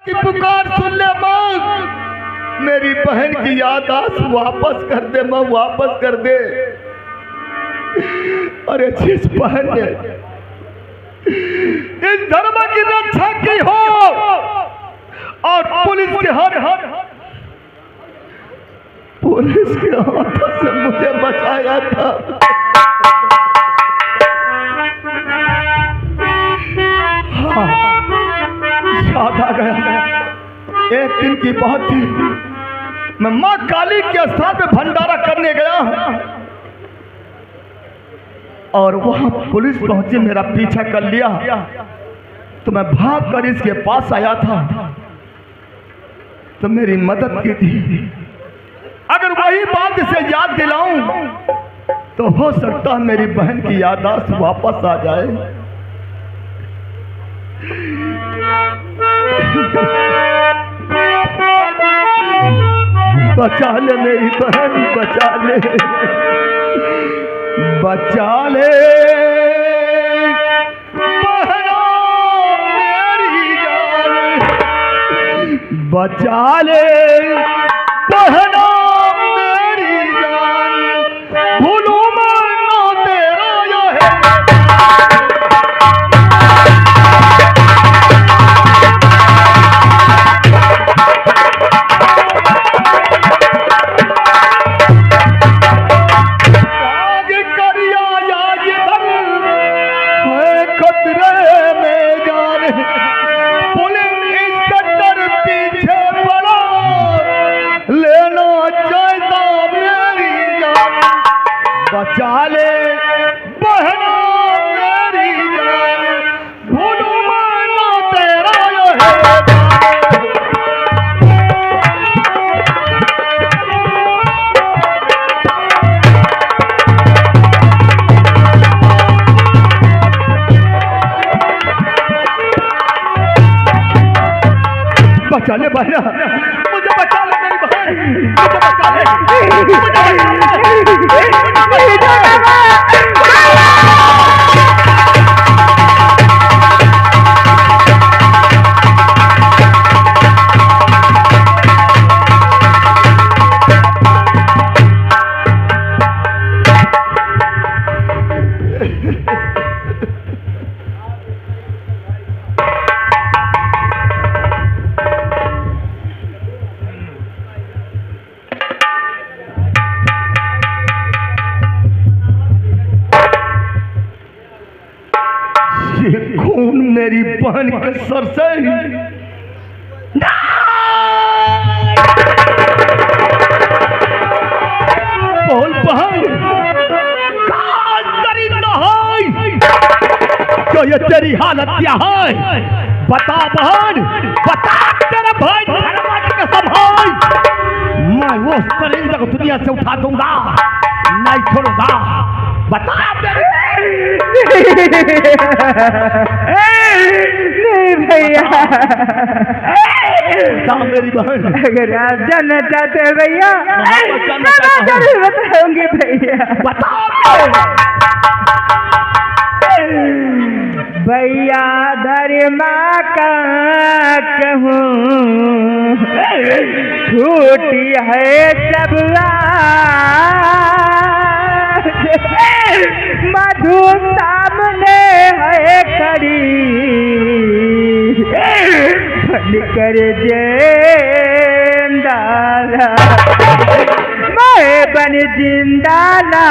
की पुकार सुन ले माँ, मेरी बहन की याददाश्त वापस कर दे माँ, वापस कर दे। अरे जिस बहन ने इस धर्म की रक्षा की हो और पुलिस के हाथों से मुझे बचाया था, हाँ याद आ गया। एक दिन की बात थी, मैं माँ काली के स्थान पे भंडारा करने गया और वहां पुलिस पहुंची, मेरा पीछा कर लिया तो मैं भाग कर इसके पास आया था तो मेरी मदद की थी। अगर वही बात इसे याद दिलाऊं तो हो सकता है मेरी बहन की याददाश्त वापस आ जाए। बचा ले मेरी बहन, बचा ले, बचा ले बहना मेरी जान, बचा ले बहना मेरी जान, भूलूं मैं ना तेरा यह बचा ले बहना मेरी जान, भूलूं मैं ना तेरा यह बचा ले बहना, मुझे बचा ले मेरी बहन, मुझे बचा ले, मुझे बचा खून मेरी बहन के सर से बोल बहन, जो ये तेरी हालत क्या है? बता बहन, बता तेरा भाई के सब है। मैं वो परिंदा को दुनिया से उठा दूंगा, नहीं छोड़ूंगा। बता नहीं भैया, मेरी बहन, अगर आप जानना चाहते हैं भैया जरूर बताऊंगी भैया। भैया धर्मा का कहूँ छूटी है सब मधु सामने है खड़ी कर जिंदाला, मैं बन जिंदाला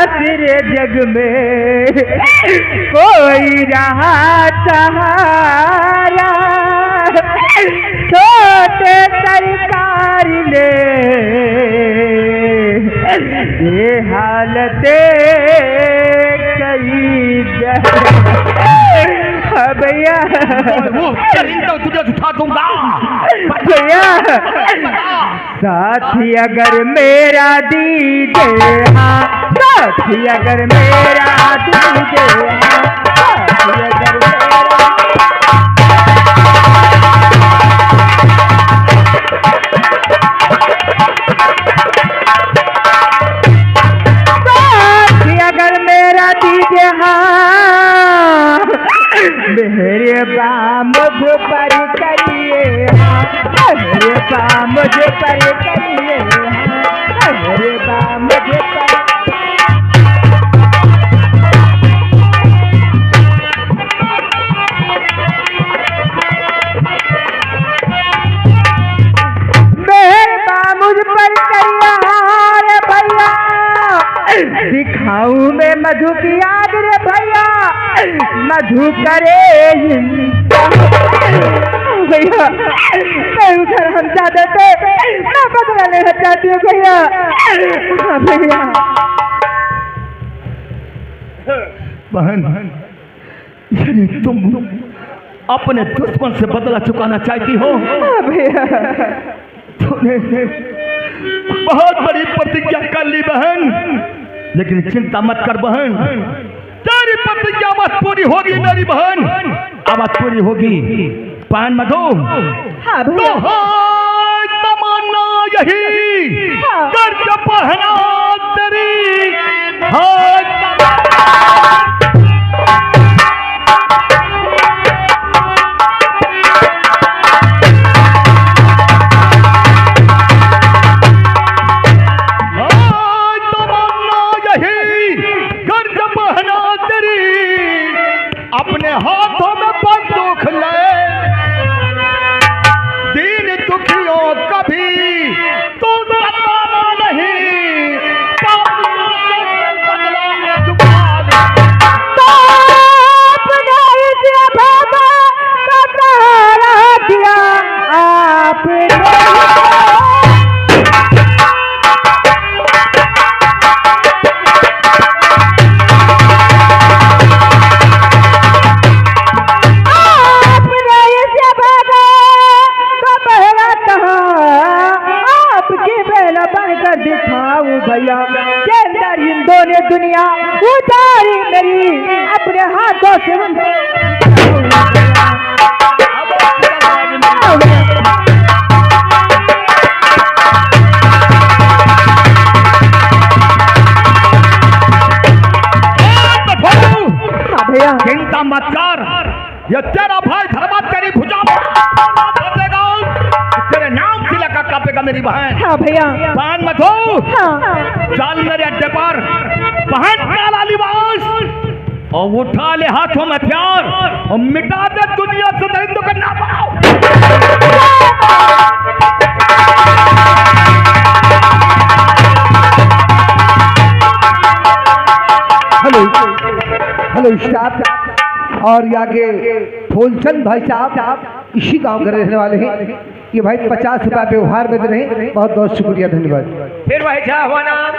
तेरे जग में कोई रहा सहारा। छोटे सरकार ने ये हालते कई भैया, वो तुझे उठा दूंगा भैया। साथी अगर मेरा दीजिए, हाँ साथी अगर मेरा दीजिए, हाँ साथी अगर मेरा मेरे बाम पर करिए। बा मुझे पर करिए मेरे बा मुझे पर मुझ पर करिया रे भैया दिखाऊं मैं मधु की याद रे भैया मधु करे भैया मैं उधर हम चाहते थे मैं बदला लेना चाहती हूँ भैया भैया बहन यानी तुम अपने दुश्मन से बदला चुकाना चाहती हो भैया तूने बहुत बड़ी प्रतिज्ञा कर ली बहन, लेकिन चिंता मत कर बहन, तेरी प्रतिज्ञा मत पूरी होगी मेरी बहन, अब पूरी होगी। पान मधु तो तमन्ना यही कर्ज पहना तेरी अपने हाथों में बंदूक ले दीन दुखियों कभी तू बताना नहीं दिया आपने दिखाऊं भैया के अंदर हिंदों ने दुनिया उतारी मेरी अपने हाथों से भैया चिंता मत कर, ये तेरा भाई धर्मात तेरी भुजा तेरे नाम तिलक का कापेगा मेरी बहन। हाँ भैया पान मधु चल मेरे अड्डे पर पहन काला लिबास और उठा ले हाथों में हथियार और मिटा दे दुनिया से दरिंदों का नाम। हेलो स्टाफ और आगे फूलचंद भाई साहब इसी गांव के रहने वाले हैं। ये भाई 50 रुपया व्यवहार में दे रहे हैं, बहुत बहुत शुक्रिया धन्यवाद। फिर भाई साहब हुआ नाम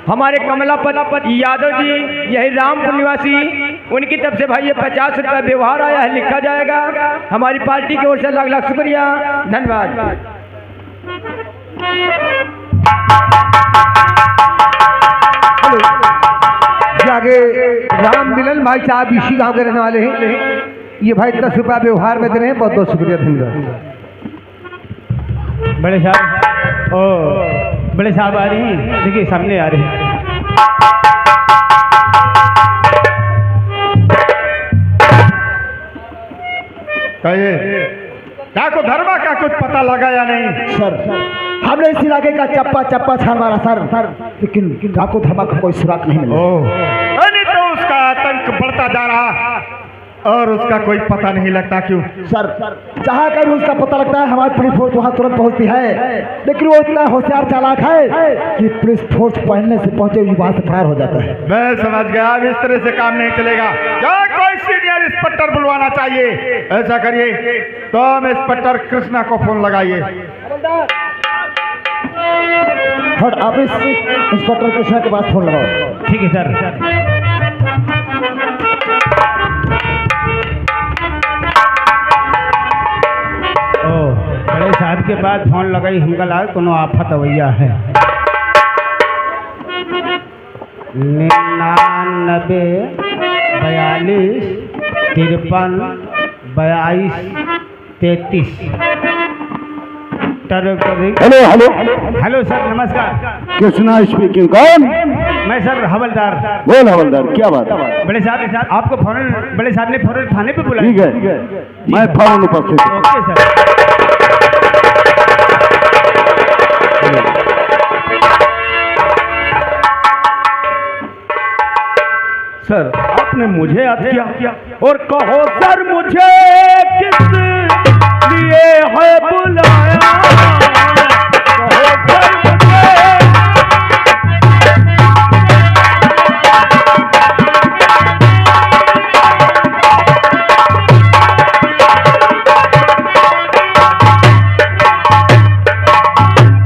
हमारे कमलापत यादव जी यही रामपुर निवासी, उनकी तरफ से भाई ये 50 रुपया व्यवहार आया है, लिखा जाएगा। हमारी पार्टी की ओर से लाख लाख शुक्रिया धन्यवाद। आगे राम मिलन भाई साहब इसी गांव के रहने वाले हैं। ये भाई 10 रुपया व्यवहार में दे रहे हैं, बहुत बहुत शुक्रिया धन्यवाद। बड़े साहब बड़े साहब आ रही हैं, देखिए सामने आ रहे हैं। क्या को धर्मा का कुछ पता लगा या नहीं? सर हमने इस इलाके का चप्पा चप्पा छान मारा सर, लेकिन डाकू धर्मा का कोई सुराग नहीं मिला। नहीं तो उसका आतंक बढ़ता जा रहा और उसका कोई पता नहीं लगता क्यों? सर जहाँ कहीं उसका पता लगता है हमारी पुलिस फोर्स वहाँ तुरंत पहुँचती है, लेकिन वो इतना होशियार चालाक है कि पुलिस फोर्स पहनने से पहुँचे वहाँ से फरार हो जाता है। मैं समझ गया, अब इस तरह से काम नहीं चलेगा। क्या कोई सीनियर इंस्पेक्टर बुलवाना चाहिए? ऐसा करिए तो हम इंस्पेक्टर कृष्णा को फोन लगाइए। हेड ऑफिस इंस्पेक्टर कृष्णा के पास फोन लगाओ। ठीक है सर। बड़े साहब के बाद फोन लगाई, हमका लाग कोनो आफत अवैया है। 99 42 53 22 33। हेलो हेलो हेलो सर नमस्कार। कृष्णा स्पीकिंग। कौन? मैं सर हवलदार। बोल हवलदार, क्या बात है? बड़े साहब आपको फौरन बड़े साहब ने फौरन थाने पे बुलाया। ठीक है, मैं फौरन उपस्थित। Okay sir. आपने मुझे याद किया और कहो सर मुझे किस लिए है बुलाया, कहो सर मुझे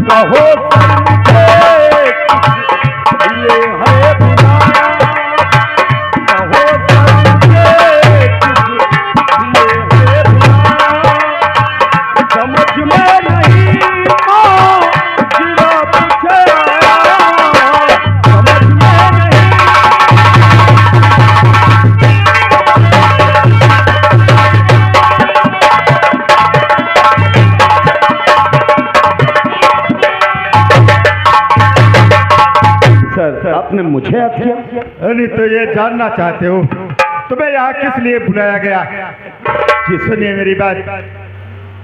कहो आपने मुझे याद किया। नहीं तो ये जानना चाहते हो तुम्हें यहाँ किस लिए बुलाया गया? जी सुनिए मेरी बात।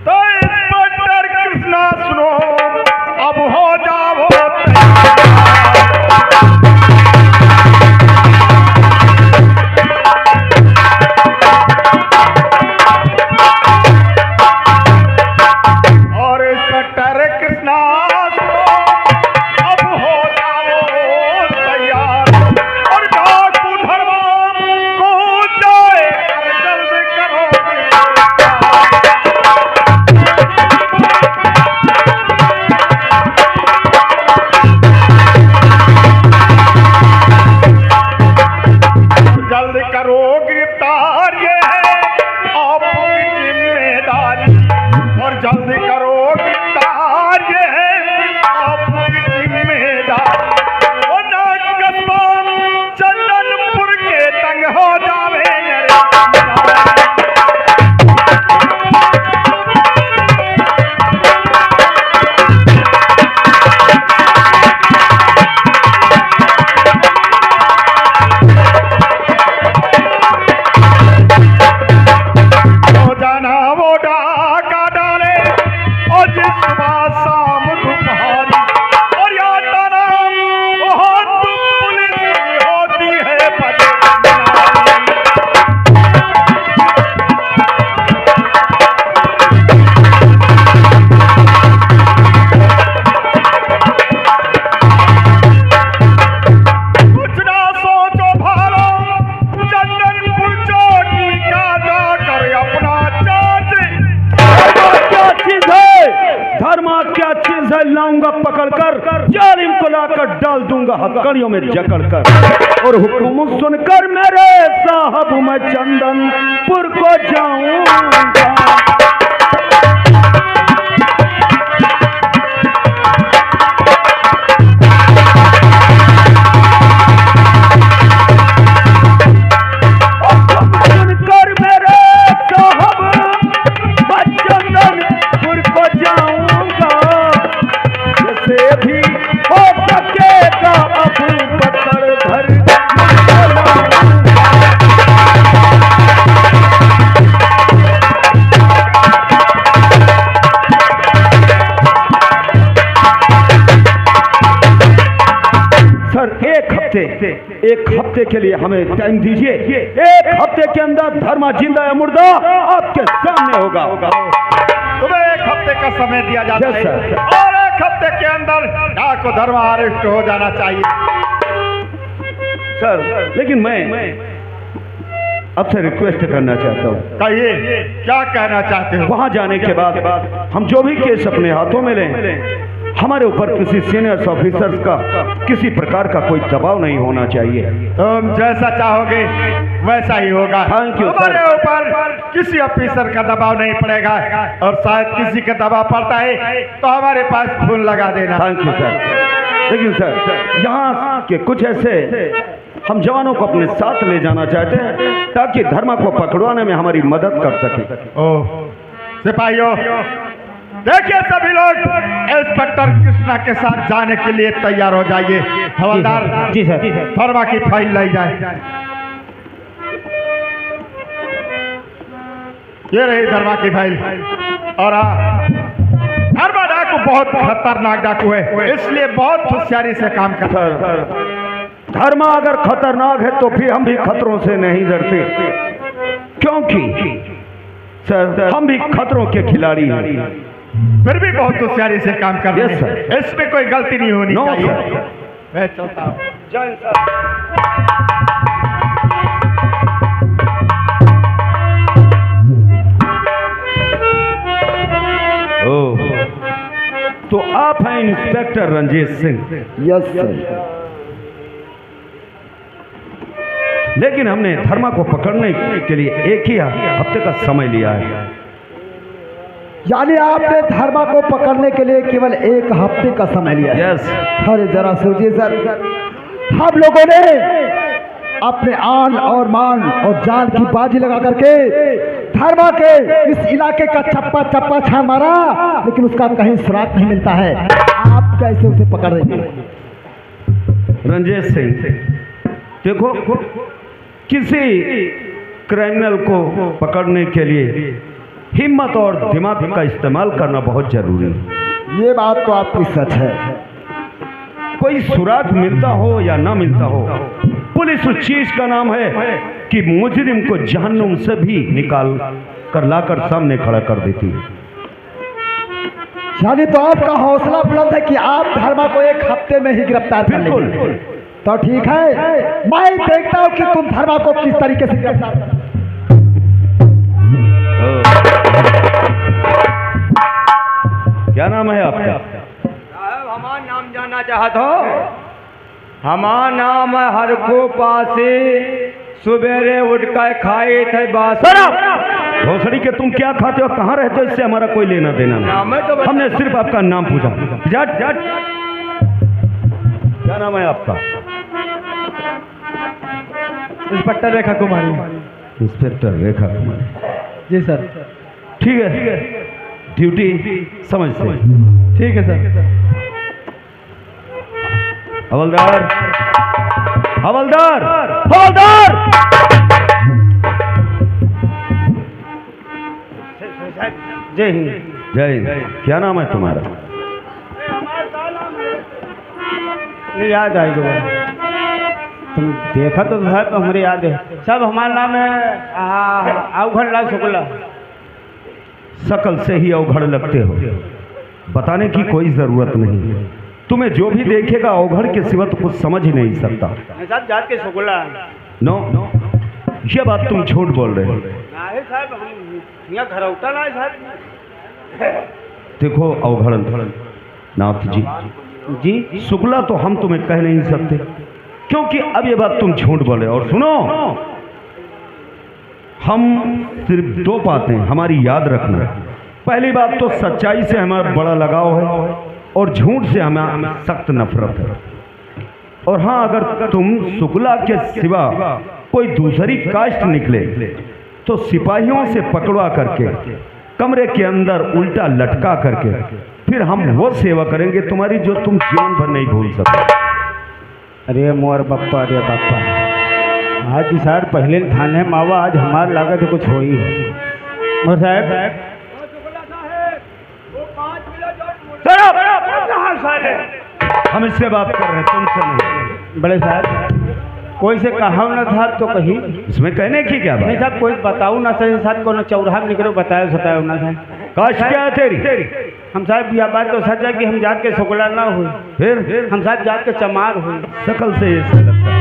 तो इंस्पेक्टर कृष्णा सुनो, अब हो जाओ और इंस्पेक्टर कृष्णा लाऊंगा पकड़कर, जालिम को लाकर डाल दूंगा हथकड़ियों में जकड़कर, और हुक्म सुनकर मेरे साहब मैं चंदनपुर को जाऊंगा। एक हफ्ते के लिए हमें टाइम दीजिए। एक हफ्ते के अंदर धर्मा जिंदा या मुर्दा आपके सामने होगा। तुम्हें एक हफ्ते का समय दिया जाता है और एक हफ्ते के अंदर डाको धर्मा अरेस्ट हो जाना चाहिए। सर लेकिन मैं आपसे रिक्वेस्ट करना चाहता हूँ। कहिए, क्या कहना चाहते हो? वहाँ जाने के बाद हम जो भी केस अपने हाथों में लें, हमारे ऊपर किसी सीनियर ऑफिसर्स का किसी प्रकार का कोई दबाव नहीं होना चाहिए। तुम जैसा चाहोगे वैसा ही होगा। Thank you. हमारे ऊपर किसी ऑफिसर का दबाव नहीं पड़ेगा, और शायद किसी का दबाव पड़ता है तो हमारे पास फोन लगा देना। Thank you sir. लेकिन सर यहाँ के कुछ ऐसे हम जवानों को अपने साथ ले जाना चाहते हैं ताकि धर्मा को पकड़वाने में हमारी मदद कर सके। ओह सिपाहियों, देखिए सभी लोग इंस्पेक्टर कृष्णा के साथ जाने के लिए तैयार हो जाइए। हवलदार जी सर, धर्मा की फाइल लाई जाए। ये रही धर्मा की फाइल। और धर्मा डाकू बहुत खतरनाक डाकू है, इसलिए बहुत होशियारी से काम करता है। धर्म अगर खतरनाक है तो फिर हम भी खतरों से नहीं डरते, क्योंकि सर हम भी खतरों के खिलाड़ी हैं। फिर भी बहुत होशियारी से काम कर रहे Yes, हैं, इसमें कोई गलती नहीं होनी No, चाहिए। sir. मैं चलता हूँ। ओह, तो आप हैं inspector Ranjit Singh. Yes sir. लेकिन हमने धर्मा को पकड़ने के लिए एक ही हफ्ते का समय लिया है। यानी आपने धर्मा को पकड़ने के लिए केवल 1 हफ्ते का समय लिया है। यस, अरे जरा सोचिए सर, हम लोगों ने अपने आन और मान और जान की बाजी लगा करके धर्मा के इस इलाके का चप्पा चप्पा छान मारा, लेकिन उसका कहीं सुराग नहीं मिलता है। आप कैसे उसे पकड़ देंगे? रंजीत सिंह, देखो, किसी क्रिमिनल को पकड़ने के लिए हिम्मत और दिमाग का इस्तेमाल करना बहुत जरूरी है। ये बात तो आपकी सच है। कोई सुराग मिलता हो या ना मिलता हो, पुलिस उस चीज का नाम है कि मुजरिम को जहन्नुम से भी निकाल कर लाकर सामने खड़ा कर देती है। यानी तो आपका हौसला बुलंद है कि आप धर्मा को 1 हफ्ते में ही गिरफ्तार कर लेंगे। बिल्कुल। तो ठीक है, मैं देखता हूँ कि तुम धर्मा को किस तरीके से गिरफ्तार करते हो। क्या नाम है आपका? साहब हमारा नाम जानना चाहत हो? हमारा नाम है हरको पासे, सुबेरे उठ कर खाए थे बास। भोसड़ी के तुम क्या खाते हो, कहाँ रहते हो, इससे हमारा कोई लेना देना नाम है तो नहीं। हमने सिर्फ आपका नाम पूछा। जट जट, क्या नाम है आपका? इंस्पेक्टर रेखा कुमारी। इंस्पेक्टर रेखा कुमारी। जी सर। ठीक है, ड्यूटी समझते। ठीक है सर। हवलदार, हवलदार, हवलदार। जय हिंद। जय हिंद। क्या नाम है तुम्हारा? नहीं याद आई दोबारा, तुम देखा तो था तो हमारे याद है सब। हमारा नाम है अवघड़ लाल शुक्ला। शकल से ही अवघड़ लगते हो, बताने की कोई जरूरत नहीं। तुम्हें जो भी देखेगा अवघड़ के सिवा तो कुछ समझ ही नहीं सकता। साहब जात के शुक्ला नो, ये बात तुम झूठ बोल रहे हो। नहीं साहब, हम यहाँ घरौटा ना साहब। देखो अवघड़ नाथ जी, शुक्ला तो हम तुम्हें कह नहीं सकते, क्योंकि अब ये बात तुम झूठ बोले। और सुनो, हम सिर्फ 2 बातें हमारी याद रखना। पहली बात तो सच्चाई से हमारा बड़ा लगाव है और झूठ से हमें सख्त नफरत है। और हाँ, अगर तुम शुक्ला के सिवा कोई दूसरी कास्ट निकले तो सिपाहियों से पकड़वा करके कमरे के अंदर उल्टा लटका करके फिर हम वो सेवा करेंगे तुम्हारी जो तुम जीवन भर नहीं भूल सकते। अरे मोर बप्पा, अरे बप्पा, आज जी साहब पहले थाने मावा, आज हमार लागत है कुछ हो ही है। मोर साहब हम इससे बात कर रहे हैं, तुमसे नहीं। बड़े साहब कोई से कहा ना था तो कहीं इसमें कहने की क्या बात? नहीं साहब, कोई बताऊ ना सही साहब, को चौराहा में निकलो बताया सताया ना साहब। काश क्या है तेरी? हम साहब यह बात तो सच है कि हम जात के शुक्ला ना हुए, फिर हम साहब जात के चमार हुए। शकल से ये से लगता है।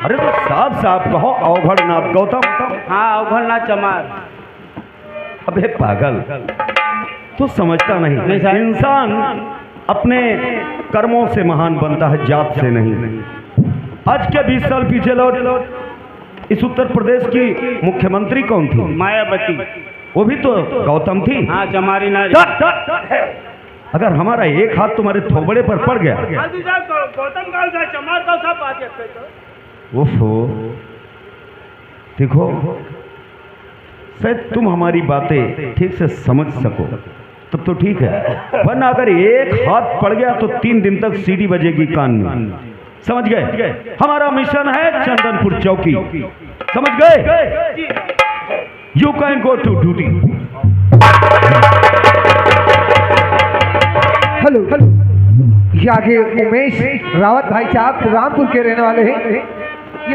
अरे तो साफ साफ कहो, अवघड़ नाथ गौतम। हाँ, अवघड़ ना चमार। अबे पागल, तू समझता नहीं, नहीं साहब। इंसान अपने कर्मों से महान बनता है, जात से नहीं। आज के 20 साल पीछे लौट, इस उत्तर प्रदेश की मुख्यमंत्री कौन थी? मायावती। वो भी तो गौतम थी। हाँ, चमारी नारी। अगर हमारा एक हाथ तुम्हारे थोबड़े पर पड़ गया, गौतम काल था, चमार का सब बात। ओफो, देखो शायद तुम हमारी बातें ठीक से समझ सको तब तो ठीक है, वरना अगर एक हाथ पड़ गया तो 3 दिन तक सीटी बजेगी कान में। समझ गए? हमारा मिशन है चंदनपुर चौकी, समझ गए? You can go to duty. Hello hello ये आगे उमेश रावत भाई साहब रामपुर के रहने वाले हैं।